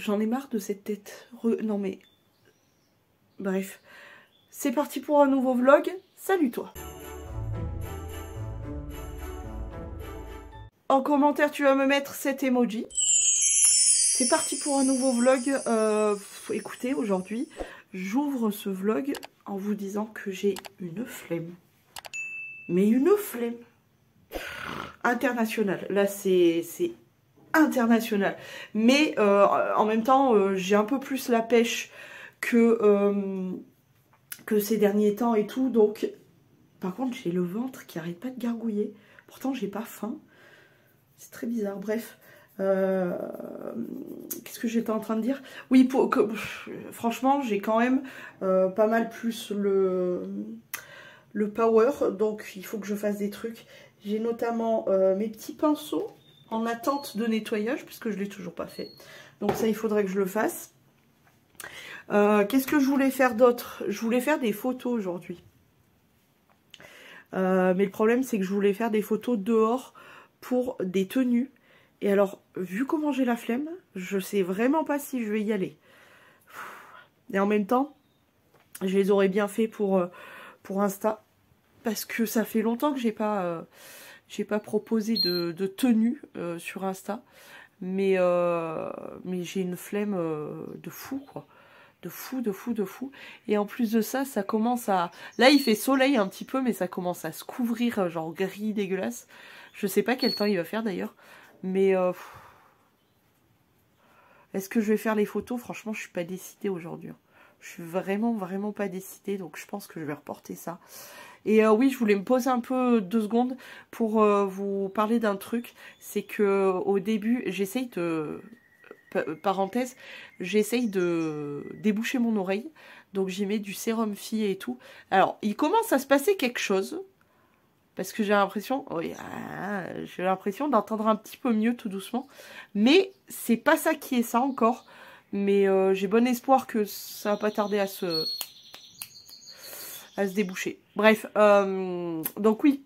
j'en ai marre de cette tête. Non mais... Bref. C'est parti pour un nouveau vlog. Salut toi. En commentaire, tu vas me mettre cet emoji. C'est parti pour un nouveau vlog. Écoutez, aujourd'hui, j'ouvre ce vlog en vous disant que j'ai une flemme. Mais une flemme internationale. Là, c'est international. Mais en même temps, j'ai un peu plus la pêche que ces derniers temps et tout. Donc, par contre, j'ai le ventre qui arrête pas de gargouiller. Pourtant, j'ai pas faim. C'est très bizarre. Bref. Qu'est-ce que j'étais en train de dire? Oui, franchement, j'ai quand même pas mal plus le power. Donc, il faut que je fasse des trucs. J'ai notamment mes petits pinceaux en attente de nettoyage, puisque je ne l'ai toujours pas fait. Donc ça, il faudrait que je le fasse. Qu'est-ce que je voulais faire d'autre? Je voulais faire des photos aujourd'hui. Mais le problème, c'est que je voulais faire des photos dehors pour des tenues. Et alors, vu comment j'ai la flemme, je sais vraiment pas si je vais y aller. Et en même temps, je les aurais bien fait pour Insta. Parce que ça fait longtemps que j'ai pas proposé de tenue sur Insta. Mais j'ai une flemme de fou, quoi. De fou. Et en plus de ça, ça commence à... Là, il fait soleil un petit peu, mais ça commence à se couvrir, genre gris, dégueulasse. Je sais pas quel temps il va faire, d'ailleurs. Mais... Est-ce que je vais faire les photos? Franchement, je suis pas décidée aujourd'hui. Je suis vraiment pas décidée, donc je pense que je vais reporter ça. Et oui, je voulais me poser un peu 2 secondes pour vous parler d'un truc. C'est que au début, j'essaye de... Parenthèse, j'essaye de déboucher mon oreille. Donc j'y mets du sérum fille et tout. Alors, il commence à se passer quelque chose. Parce que j'ai l'impression... Oui, j'ai l'impression d'entendre un petit peu mieux tout doucement. Mais c'est pas ça qui est ça encore. Mais j'ai bon espoir que ça va pas tarder à se déboucher. Bref, donc oui,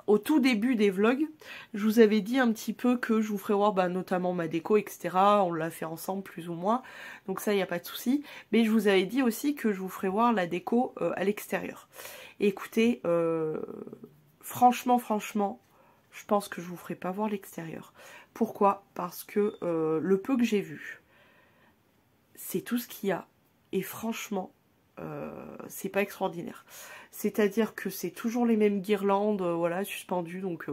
au tout début des vlogs, je vous avais dit un petit peu que je vous ferai voir notamment ma déco, etc. On l'a fait ensemble plus ou moins, donc ça, il n'y a pas de souci. Mais je vous avais dit aussi que je vous ferai voir la déco à l'extérieur. Écoutez, franchement, je pense que je vous ferai pas voir l'extérieur. Pourquoi? Parce que le peu que j'ai vu, c'est tout ce qu'il y a. Et franchement... c'est pas extraordinaire. C'est-à-dire que c'est toujours les mêmes guirlandes, voilà, suspendues, donc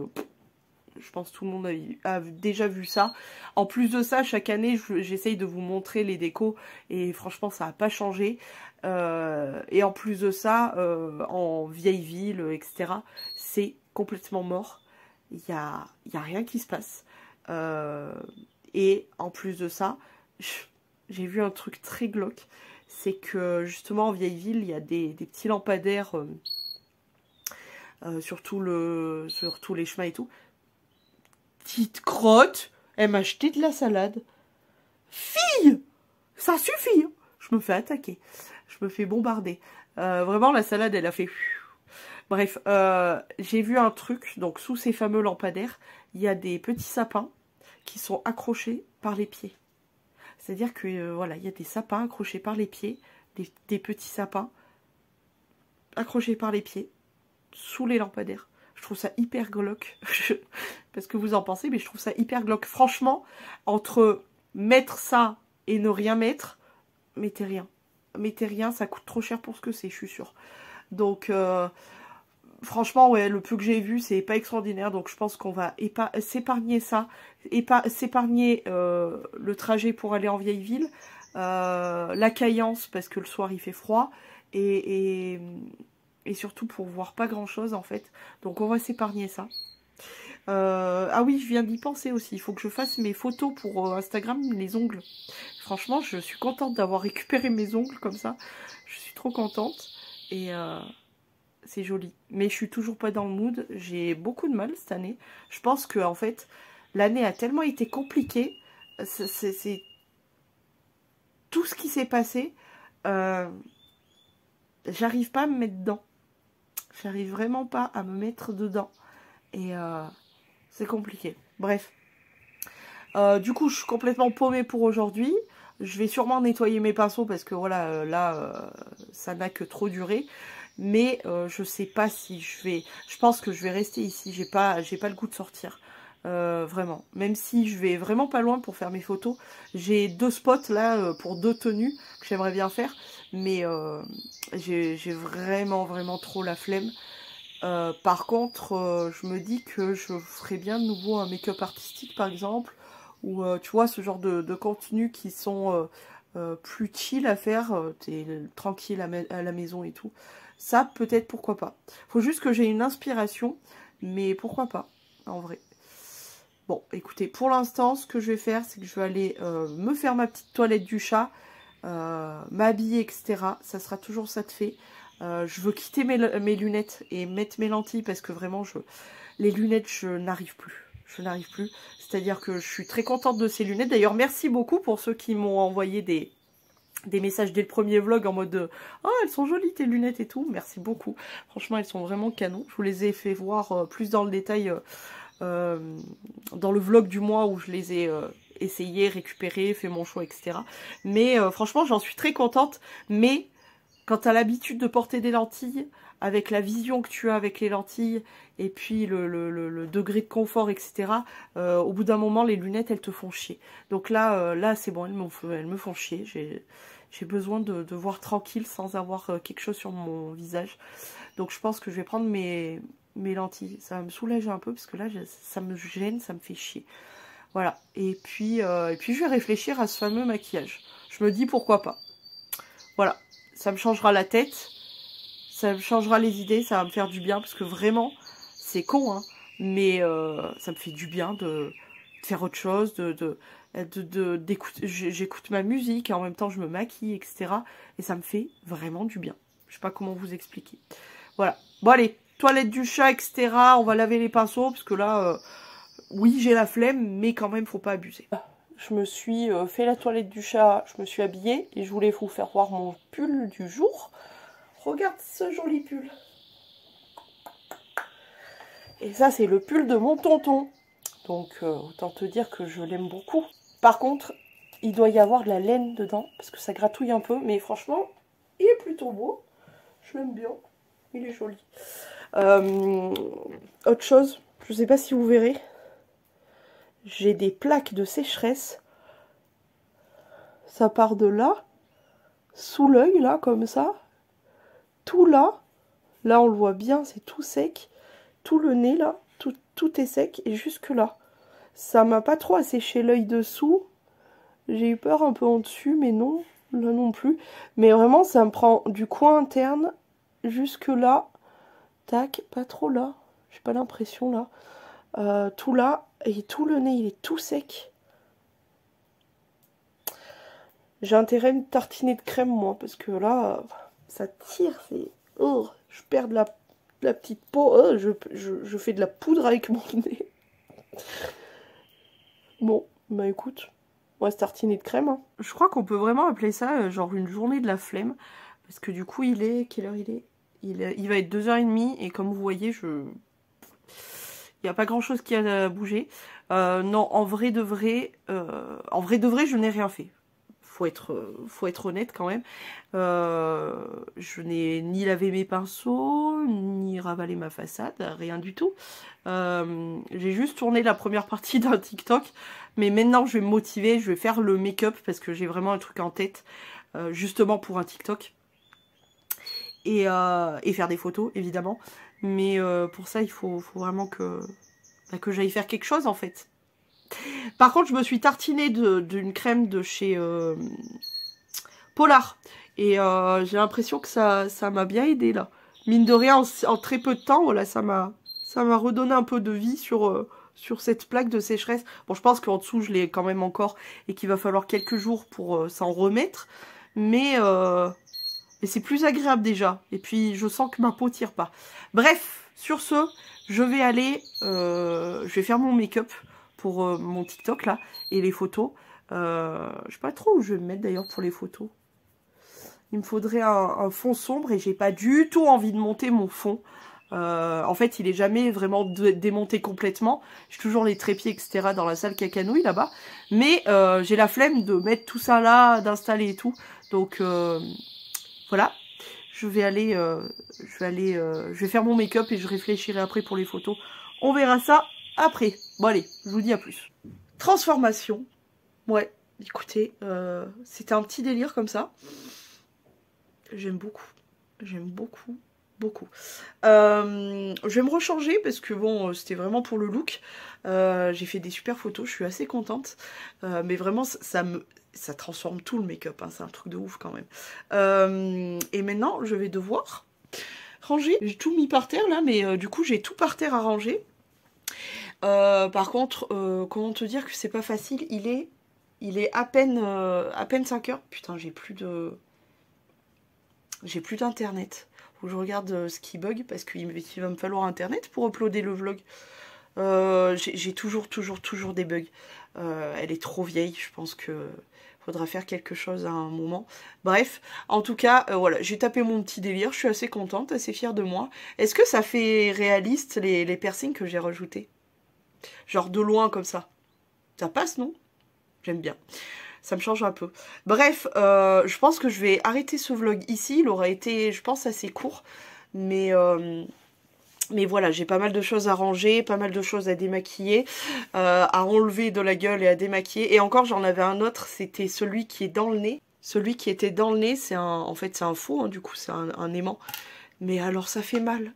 je pense que tout le monde a déjà vu ça. En plus de ça, chaque année, j'essaye de vous montrer les décos, et franchement, ça n'a pas changé. Et en plus de ça, en vieille ville, etc., c'est complètement mort. Il y a rien qui se passe. Et en plus de ça, j'ai vu un truc très glauque. C'est que justement en vieille ville, il y a des petits lampadaires sur tous les chemins et tout. Petite crotte, elle m'a acheté de la salade. Fille, ça suffit. Je me fais attaquer, je me fais bombarder. Vraiment, la salade, elle a fait... Bref, j'ai vu un truc, donc sous ces fameux lampadaires, il y a des petits sapins qui sont accrochés par les pieds. C'est-à-dire que voilà, il y a des sapins accrochés par les pieds, des petits sapins accrochés par les pieds, sous les lampadaires. Je trouve ça hyper glauque. Parce que vous en pensez, mais je trouve ça hyper glauque. Franchement, entre mettre ça et ne rien mettre, mettez rien. Mettez rien, ça coûte trop cher pour ce que c'est, je suis sûre. Donc, franchement, ouais, le peu que j'ai vu, c'est pas extraordinaire. Donc, je pense qu'on va s'épargner ça. S'épargner le trajet pour aller en vieille ville. La caillance, parce que le soir, il fait froid. Et surtout pour voir pas grand-chose, en fait. Donc, on va s'épargner ça. Ah oui, je viens d'y penser aussi. Il faut que je fasse mes photos pour Instagram, les ongles. Franchement, je suis contente d'avoir récupéré mes ongles comme ça. Je suis trop contente. Et... c'est joli. Mais je suis toujours pas dans le mood. J'ai beaucoup de mal cette année. Je pense que en fait, l'année a tellement été compliquée. C'est tout ce qui s'est passé. J'arrive pas à me mettre dedans. J'arrive vraiment pas à me mettre dedans. Et c'est compliqué. Bref. Du coup, je suis complètement paumée pour aujourd'hui. Je vais sûrement nettoyer mes pinceaux parce que voilà, ça n'a que trop duré. Mais je sais pas si je vais... Je pense que je vais rester ici. J'ai pas le goût de sortir. Vraiment. Même si je vais vraiment pas loin pour faire mes photos. J'ai 2 spots là pour 2 tenues que j'aimerais bien faire. Mais j'ai vraiment trop la flemme. Par contre, je me dis que je ferais bien de nouveau un make-up artistique par exemple. Ou tu vois, ce genre de contenus qui sont plus chill à faire. T'es tranquille à la maison et tout. Ça, peut-être, pourquoi pas. Faut juste que j'ai une inspiration. Mais pourquoi pas, en vrai. Bon, écoutez, pour l'instant, ce que je vais faire, c'est que je vais aller me faire ma petite toilette du chat. M'habiller, etc. Ça sera toujours ça de fait. Je veux quitter mes lunettes et mettre mes lentilles parce que vraiment, les lunettes, je n'arrive plus. Je n'arrive plus. C'est-à-dire que je suis très contente de ces lunettes. D'ailleurs, merci beaucoup pour ceux qui m'ont envoyé des messages dès le premier vlog en mode « Oh, elles sont jolies tes lunettes et tout. » Merci beaucoup. Franchement, elles sont vraiment canon. Je vous les ai fait voir plus dans le détail dans le vlog du mois où je les ai essayé, récupéré, fait mon choix, etc. Mais franchement, j'en suis très contente. Mais quand tu as l'habitude de porter des lentilles, avec la vision que tu as avec les lentilles, et puis le degré de confort, etc., au bout d'un moment, les lunettes, elles te font chier. Donc là c'est bon, elles me font chier. J'ai besoin de voir tranquille sans avoir quelque chose sur mon visage. Donc je pense que je vais prendre mes lentilles. Ça va me soulager un peu, parce que là, ça me gêne, ça me fait chier. Voilà. Et puis je vais réfléchir à ce fameux maquillage. Je me dis pourquoi pas. Voilà. Ça me changera la tête. Ça me changera les idées, ça va me faire du bien, parce que vraiment, c'est con, hein, mais ça me fait du bien de faire autre chose, d'écouter. J'écoute ma musique, et en même temps je me maquille, etc. Et ça me fait vraiment du bien. Je sais pas comment vous expliquer. Voilà. Bon allez, toilette du chat, etc. On va laver les pinceaux, parce que là, oui, j'ai la flemme, mais quand même, faut pas abuser. Je me suis fait la toilette du chat, je me suis habillée, et je voulais vous faire voir mon pull du jour. Regarde ce joli pull. Et ça, c'est le pull de mon tonton. Donc, autant te dire que je l'aime beaucoup. Par contre, il doit y avoir de la laine dedans, parce que ça gratouille un peu. Mais franchement, il est plutôt beau. Je l'aime bien. Il est joli. Autre chose, je ne sais pas si vous verrez. J'ai des plaques de sécheresse. Ça part de là, sous l'œil, là, comme ça. Tout là, là on le voit bien, c'est tout sec. Tout le nez là, tout est sec et jusque là. Ça m'a pas trop asséché l'œil dessous. J'ai eu peur un peu en dessus, mais non, là non plus. Mais vraiment, ça me prend du coin interne jusque là. Tac, pas trop là. J'ai pas l'impression là. Tout là, et tout le nez, il est tout sec. J'ai intérêt à me tartiner de crème, moi, parce que là, ça tire, c'est... Oh, je perds de la petite peau. Oh, je fais de la poudre avec mon nez. Bon, bah écoute, on va se tartiner de crème. Hein. Je crois qu'on peut vraiment appeler ça genre une journée de la flemme. Parce que du coup, il est... Quelle heure il est? Il va être 2h30 et comme vous voyez, il n'y a pas grand chose qui a bougé. Non, en vrai de vrai, je n'ai rien fait. Faut être honnête quand même. Je n'ai ni lavé mes pinceaux, ni ravalé ma façade, rien du tout. J'ai juste tourné la première partie d'un TikTok. Mais maintenant, je vais me motiver, je vais faire le make-up parce que j'ai vraiment un truc en tête, justement pour un TikTok. Et faire des photos, évidemment. Mais pour ça, il faut vraiment que j'aille faire quelque chose, en fait. Par contre, je me suis tartinée d'une crème de chez Polar. Et j'ai l'impression que ça m'a bien aidé, là. Mine de rien, en très peu de temps, voilà, ça m'a redonné un peu de vie sur cette plaque de sécheresse. Bon, je pense qu'en dessous, je l'ai quand même encore et qu'il va falloir quelques jours pour s'en remettre. Mais c'est plus agréable déjà. Et puis, je sens que ma peau tire pas. Bref, sur ce, je vais aller... je vais faire mon make-up pour mon TikTok, là. Et les photos. Je sais pas trop où je vais me mettre, d'ailleurs, pour les photos. Il me faudrait un fond sombre. Et j'ai pas du tout envie de monter mon fond. En fait, il est jamais vraiment démonté complètement. J'ai toujours les trépieds, etc. dans la salle cacanouille là-bas. Mais j'ai la flemme de mettre tout ça là, d'installer et tout. Donc voilà. Je vais faire mon make-up et je réfléchirai après pour les photos. On verra ça après. Bon allez, je vous dis à plus. Transformation. Ouais, écoutez, c'était un petit délire comme ça. J'aime beaucoup. J'aime beaucoup. Beaucoup. Je vais me rechanger parce que bon, c'était vraiment pour le look. J'ai fait des super photos, je suis assez contente. Mais vraiment, ça transforme tout le make-up, hein, c'est un truc de ouf quand même. Et maintenant, je vais devoir ranger. J'ai tout mis par terre là, mais du coup, j'ai tout par terre à ranger. Par contre, comment te dire que c'est pas facile, il est à peine 5 heures. Putain, j'ai plus d'internet. Faut que je regarde ce qui bug parce qu'il va me falloir internet pour uploader le vlog. J'ai toujours des bugs. Elle est trop vieille, je pense que faudra faire quelque chose à un moment. Bref, en tout cas, voilà, j'ai tapé mon petit délire, je suis assez contente, assez fière de moi. Est-ce que ça fait réaliste les piercings que j'ai rajoutés? Genre de loin comme ça. Ça passe, non? J'aime bien. Ça me change un peu. Bref, je pense que je vais arrêter ce vlog ici. Il aura été, je pense, assez court. Mais voilà, j'ai pas mal de choses à ranger, pas mal de choses à démaquiller, à enlever de la gueule et à démaquiller. Et encore, j'en avais un autre, c'était celui qui est dans le nez. Celui qui était dans le nez, en fait, c'est un faux, hein, du coup, c'est un aimant. Mais alors, ça fait mal.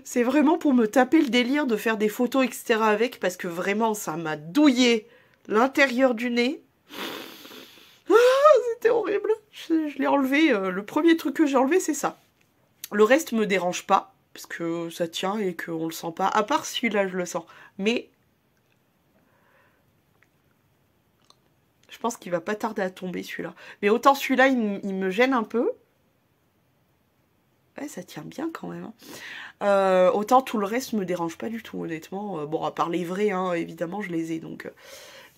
C'est vraiment pour me taper le délire de faire des photos, etc. avec, parce que vraiment, ça m'a douillé l'intérieur du nez. C'était horrible. Je l'ai enlevé. Le premier truc que j'ai enlevé, c'est ça. Le reste me dérange pas, parce que ça tient et qu'on le sent pas. À part celui-là, je le sens. Mais je pense qu'il va pas tarder à tomber, celui-là. Mais autant celui-là, il me gêne un peu. Ouais, ça tient bien quand même. Hein. Autant tout le reste me dérange pas du tout, honnêtement. Bon, à part les vrais, hein, évidemment, je les ai, donc...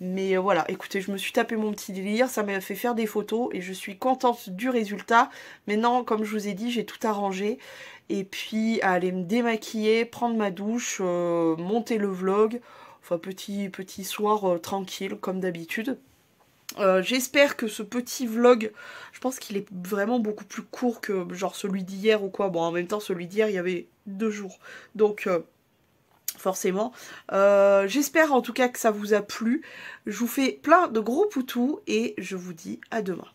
Mais voilà, écoutez, je me suis tapé mon petit délire, ça m'a fait faire des photos et je suis contente du résultat. Maintenant, comme je vous ai dit, j'ai tout arrangé. Et puis, à aller me démaquiller, prendre ma douche, monter le vlog. Enfin, petit soir tranquille, comme d'habitude. J'espère que ce petit vlog, je pense qu'il est vraiment beaucoup plus court que genre celui d'hier ou quoi. Bon, en même temps, celui d'hier, il y avait 2 jours. Donc... forcément. J'espère en tout cas que ça vous a plu. Je vous fais plein de gros poutous et je vous dis à demain.